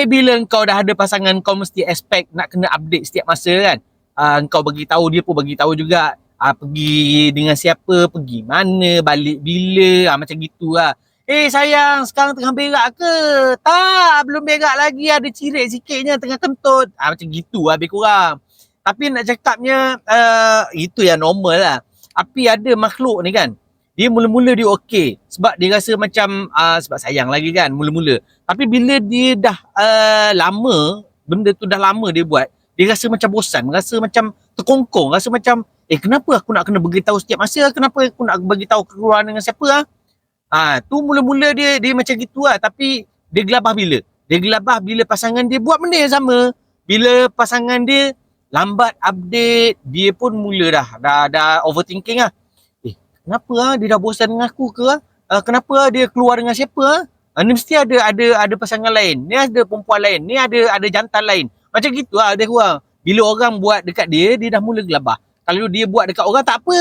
Bila kau dah ada pasangan, kau mesti expect nak kena update setiap masa kan. Kau bagi tahu, dia pun bagi tahu juga. Pergi dengan siapa, pergi mana, balik bila, macam gitu lah. Sayang, sekarang tengah berak ke? Tak, belum berak lagi, ada cirit sikitnya, tengah kentut. Macam gitu lah lebih kurang. Tapi nak cakapnya, itu yang normal lah. Tapi ada makhluk ni kan, dia mula-mula dia okey. Sebab dia rasa macam, sebab sayang lagi kan, mula-mula. Tapi bila dia dah lama, benda tu dah lama dia buat, dia rasa macam bosan, rasa macam terkongkong, rasa macam, kenapa aku nak kena beritahu setiap masa, kenapa aku nak beritahu keluar dengan siapa tu mula-mula dia macam gitu lah. Tapi dia gelabah bila? Dia gelabah bila pasangan dia buat benda yang sama. Bila pasangan dia lambat update, dia pun mula dah overthinking lah. Kenapa dia dah bosan dengan aku ke? Kenapa dia keluar dengan siapa? Ni mesti ada pasangan lain. Ni ada perempuan lain. Ni ada jantan lain. Macam gitu lah dia kurang. Bila orang buat dekat dia dah mula gelabah. Kalau dia buat dekat orang tak apa.